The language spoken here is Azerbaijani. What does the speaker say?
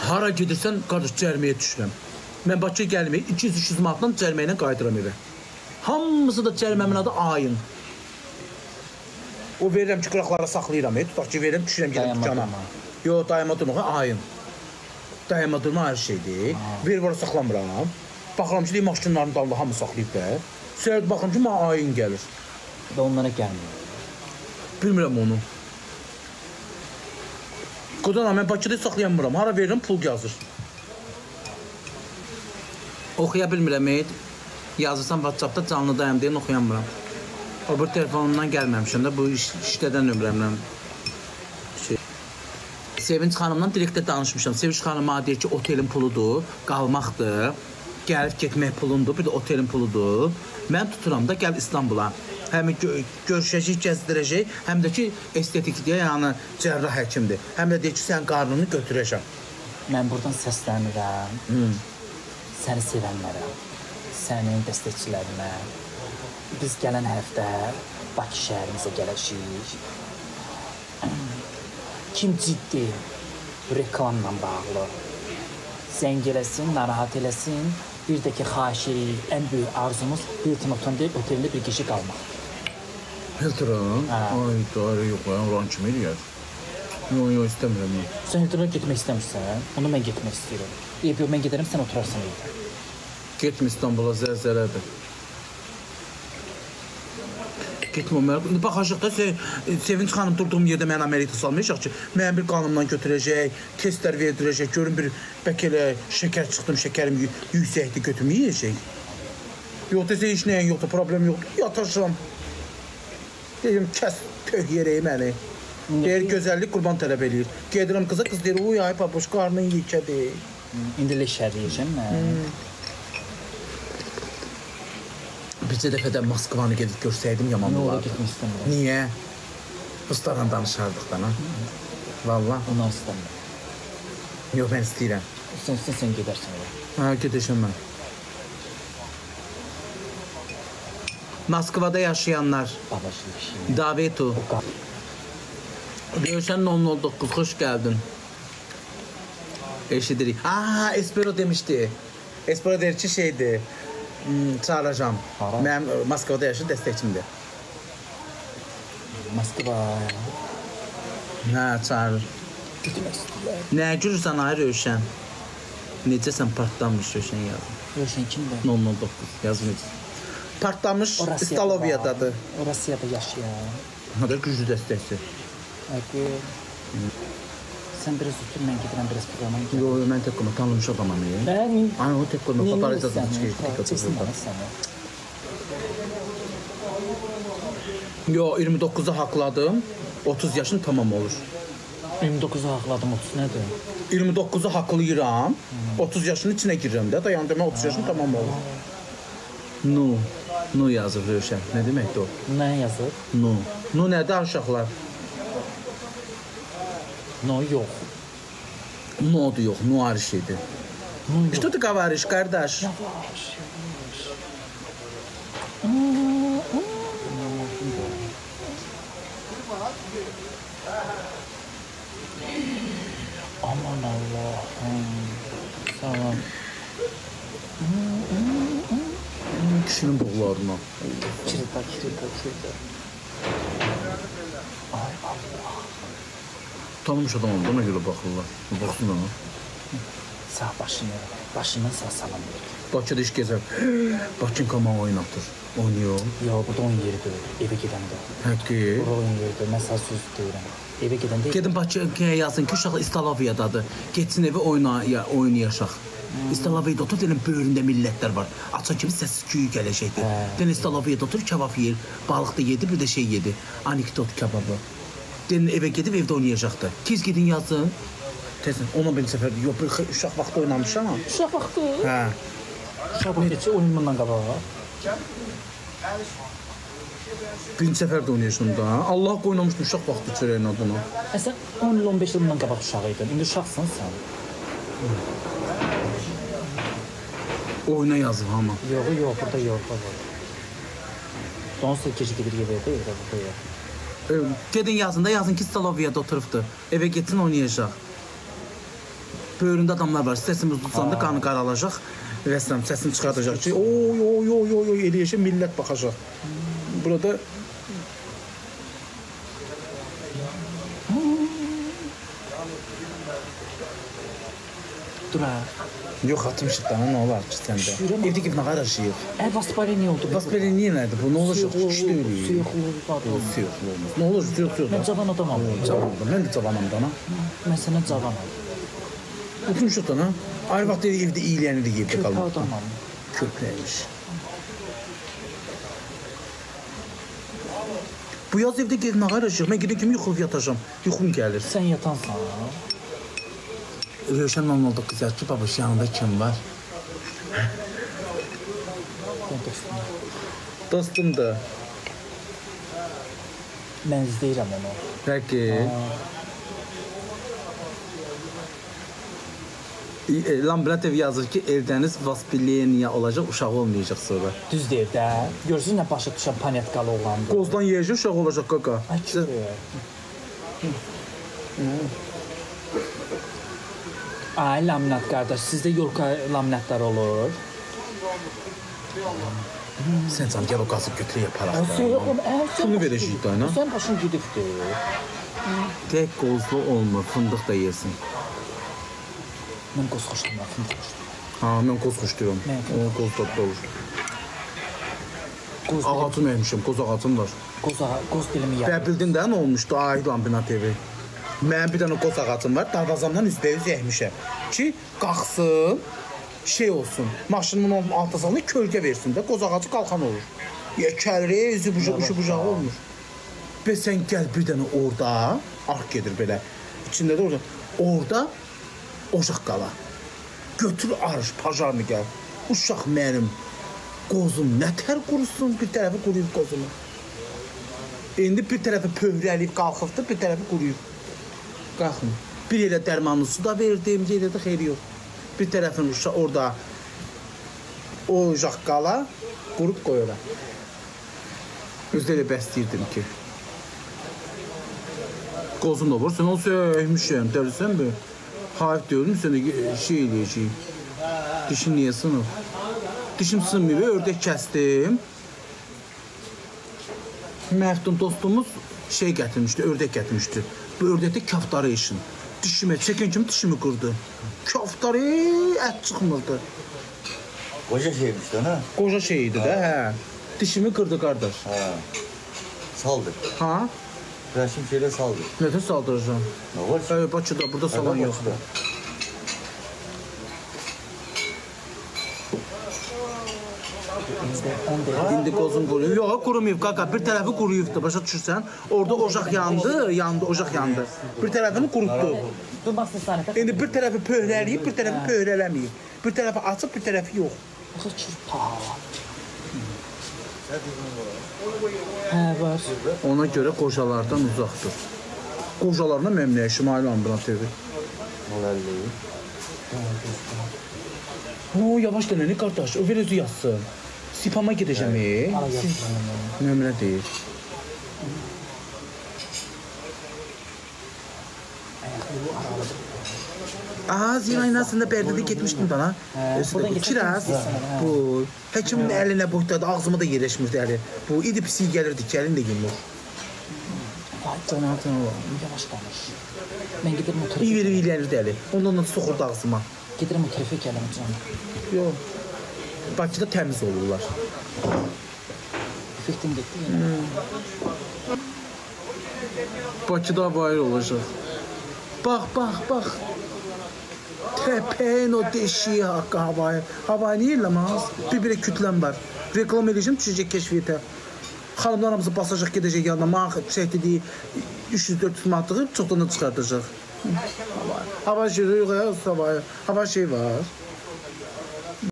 Hara gedirsən, qardaş, cərməyə düşürəm. Mən Bakıya gəlməyə 200-300 manatdan cərməylə qayıdıram evə. Hamısı da cərməmin adı ayın. O verirəm ki, qıraqlara saxlayıram. Tutaq ki, verirəm, düşürəm gedirəm dükkana. Yox, dayanma durma, ayın. Dayanma durma hər şeydir. Verib orada saxlamıram. Baxıram ki, maşınların dalında hamı saxlayıb da. Səhər baxıram ki, mənə ayın gəlir. Və onlara gəlmir. Bilmirəm onu. Qodana, mən Bakıda saxlayamıram. Hara verirəm, pul yazır. Oxuya bilmirəm, yazırsan WhatsAppda canlıdayım deyən oxuyamıram. O bir telefonumdan gəlməmişəm də, bu işlədən nömrəmlə. Sevinç xanımla direktdə danışmışam. Sevinç xanım mənə deyir ki, otelin puludur, qalmaqdır, gəlib getmək pulundur, bir də otelin puludur. Mən tuturam da, gəl İstanbula. Həm görüşəcək, gəzdirəcək, həm də ki, estetikdir, yəni cərrah həkimdir. Həm də deyir ki, sən qarnını götürəcəm. Mən buradan səslənirəm. Səni sevənlərə, sənin dəstəkçilərinə. Biz gələn həftə Bakı şəhərimizə gələcəyik. Kim ciddi reklamla bağlı zəng eləsin, narahat eləsin. Bir də ki, xahiş edirik, ən böyük arzumuz Hilton otelində bir gecə qalmaq. Hilton? Ay, dairə yox, oran kimi eləyər. Yox, istəmirəm. Sən Hilton'a getmək istəmirsən, onu mən getmək istəyirəm. Yox, mən gedərəm, sən oturarsan evdə. Getmə İstanbula, zəlzələdir. Getmə, mən baxacaq da, Sevinç xanım durduğum yerdə mən əməliyyata salmayacaq ki, mən bir qanımdan götürəcək, testlər verdirəcək, görün bir bəlkə elə şəkər çıxdım, şəkərim yüksəkdir, götürməyəcək. Yox, desə heç nəyin yoxdur, problem yoxdur, yataşıram. Deyim, kəs tök yerəyi məni. Deyir, gözəllik qurban tələb edir. Gedirəm qıza, qız deyir, uy, ay, babuş, qarnın yekədir. İndi elə şərləyəcəm mən. Bircə dəfə də Moskvanı gedib görsəydim yaman olardı. Yola getmək istəmirəm. Niyə? Ruslarla danışardıq da, valla. Ondan istəmirəm. Yox, mən istəyirəm. Sən gedərsən ola. Hə, gedəşəm mən. Moskvada yaşayanlar. Davetu. Görüşən 009, xoş gəldin. Eşidirik. Aa, Espero demişdi. Espero deyir ki, şeydir. Çağıracam. Mənim Moskvada yaşır, dəstəkçimdir. Moskva. Hə, çağırır. Gitmək istəyirlər. Nə gülürsən, ay Rövşən? Necəsən, partlamış Rövşən yazın. Rövşən kimdir? 009, yazın. Partlamış İstaloviyadadır. Rusiyada yaşayan. Hə, güclü dəstəkçi. Əqil. Sən biraz otur, mən gedirəm, biraz programa gedirəm. Yox, mən tək qoyma, tanımış adamam. Ay, o tək qoyma, paparizasını çıxıyır. Yox, 29'a haqladım, 30 yaşın tamam olur. 29'a haqladım, 30 nədir? 29'a haqlayıram, 30 yaşın içinə girirəm də, dayan demə 30 yaşın tamam olur. Nu yazır Rövşən, nə deməkdir o? Nə yazır? Nu nədir aşağılar? No, yox. No'du yox, nuar şeydir. Что ты говоришь, kardeş? Yavaş. Aman Allah'ım. Salam. Kişinin boğularına. Kirita. Ay Allah. Tanımış adam oldu, ona görə baxırlar. Baxsın ona. Sağ başından sağ salam verir. Bakıda iş gezər. Bakın kaman oynatır. Oynuyor. Yox, burada oyun yeridir, evə gedəndə. Həqqi. Burada oyun yeridir, mən sağ söz deyirəm. Evə gedəndə... Gedin Bakıya yazın ki, uşaq İstaloviyadadır. Getsin evi oynayacaq. İstaloviyada otur, deyilin, böyründə millətlər var. Açaq kimi səssiz küyü gələcəkdir. Deyilin, İstaloviyada otur, kebab yeyir, balıq da yedi, bir də şey yedi. Anekdot kebabı. Deyilin, evə gedib, evdə oynayacaqdır. Tez gedin yazın. Tezin, ona bir səfərdir. Yox, bir uşaq vaxtı oynamışam. Uşaq vaxtı? Hə. Uşaq vaxtı heç oyun bundan qabağa. Birinci səfər də oynayışım da. Allah qoynamışdı uşaq vaxtı çörəyin adına. Sən 10-15 il bundan qabaq uşaq idin. İndi uşaqsan sən. Oyuna yazıb hamı. Yox, burada yox. Donsa gecə gedir evdə, evdə burada yox. Gedin yazın da, yazın ki, Staloviyada oturubdur. Evə getsin, oynayacaq. Böyründə adamlar var. Səsimiz tutsanda qanı qaralacaq. Rəssam səsini çıxardacaq ki, oy eləyəcək, millət baxacaq. Burada Dur ha. yox atmışıq da, nə olar ki səndə? Evdə ki, nə qarışıyıq? Vaspaleniya oldu. Vaspaleniya nədir bu? Nə olacaq? Kişi deyil. Suyuqlu. Nə olacaq? Suyuq. Mən cavan adamam. Mən də cavanam da, Mən sənə cavanam. Oturmuşuq da, ayrı vaxt evdə iyilənir evdə Köpə qalmaq. adamam. Köpəymiş. Bu yaz evdə gedin nə qarışıq? Mən gedən kimi yuxulub yatacağam. Yuxum gəlir. Sən yatansan. Rövşən Mamalda qızar ki, babuş yanında kim var? Sən dostum. Dostum da. Mən izləyirəm onu. Peki. Lambratev yazır ki, Eldəniz Vaspileniya olacaq, uşağı olmayacaq sonra. Düz deyir də. Görürsünüz nə başa düşən panetkalı oğlandı. Qozdan yeyəcək, uşağı olacaq qaqa. Ay, laminat qardaş, sizdə yolka laminatlar olur. Sən canım, gəl o qazı götürə yaparaq da. Yoxum, Bunu verəcəyik da, nə? Sən başın gidibdir. Tək qozlu olmur, fındıq da yesin. Mən qoz xoşlamam, fındıq xoşlamam. Ha, mən qoz xoşlayıram. O qoz dadlı olur. Ağacım əymişim, qoz ağacım var. Qoz dilimi yer. Və bildin də nə olmuşdu, ay Lambinat evi. Mənim bir dənə qoz ağacım var, darvazamdan üstə-üz əymişəm. Ki, qalxsın, şey olsun, maşınımın altısında kölgə versin də, qoz ağacı qalxan olur. Yəkəlir, üzü bucağı olmur. Və sən gəl bir dənə orada, arx gedir belə, içində də orada ocaq qala. Götür arış, pajarını gəl. Uşaq mənim qozum nətər qurusun, bir tərəfi quruyub qozumu. İndi bir tərəfi pövrəliyib qalxıbdır, bir tərəfi quruyub. Qalxın. Bir yerə dərmanlı su da verdim, yerə də xeyri yox. Bir tərəfin uşaq orada ocaq qala, qurub qoyuram. Özdə elə bəsləyirdim ki. Qozun da var, sən o söymüşəm, dərsən mi? Hayf diyorum, sən də şey eləyəcəyim. Dişin niyə sınıb? Dişim sınmıyor, ördək kəsdim. Məftun dostumuz şey gətirmişdi, ördək gətirmişdi. Bu ördəkdə kaftarı işin. Dişimə çəkən kimi dişimi qırdı. Kaftarı ət çıxmırdı. Qoca şeymiş də, nə? Qoca şey idi də, hə. Dişimi qırdı qardaş. Hə. Saldı. Ha? Rəşim şeylə saldı. Nətə saldıracağım? Nə var ki? Bakıda, burada salan yoxdur. İndi qozum quruyub. Yox, qurumayıb qaqa. Bir tərəfi quruyubdur, başa düşürsən? Orada ocaq yandı, ocaq yandı. Bir tərəfini qurutdu. Durmasın sənətə. İndi bir tərəfi pöhrələyib, bir tərəfi pöhrələməyib. Bir tərəfi açıb, bir tərəfi yox. Yoxsa çırpa. Hə, var. Ona görə qocalardan uzaqdır. Qocalarına məmnəyə Şimali Lambinat evi. Molalliyi. O, yavaş dönəni qardaş, o ver özü yazsın. Sipama gedəcəm, nömrə deyir. Aha, Zinaynasında Bərdədə getmişdim bana. Kiraz, bu, həkimin əlinə boydadı, ağzıma da yerləşmirdi əli. Bu, idi pisi gəlirdi ki, əlin də yemur. Vay canım, yavaş qalmış. Mən gedirəm o tərəfə. İyi verib iylənirdi əli, ondan da soxurdu ağzıma. Gedirəm o tərəfə gələm canım. Yox, Bakıda təmiz olurlar. Effektim getdi yenə. Bakıda bayır olacaq. Bax. Təpəyin o deşiyi haqqı havayı. Havayı niyə eləməz? Bir kütləm var. Reklam edəcəm, düşəcək keşfiyyətə. Xanımlar hamısı basacaq, gedəcək yanına. Maax, şey dediyi 300-400 manatlığı çoxdan da çıxardacaq. Hava şey yox ya, hava şey var.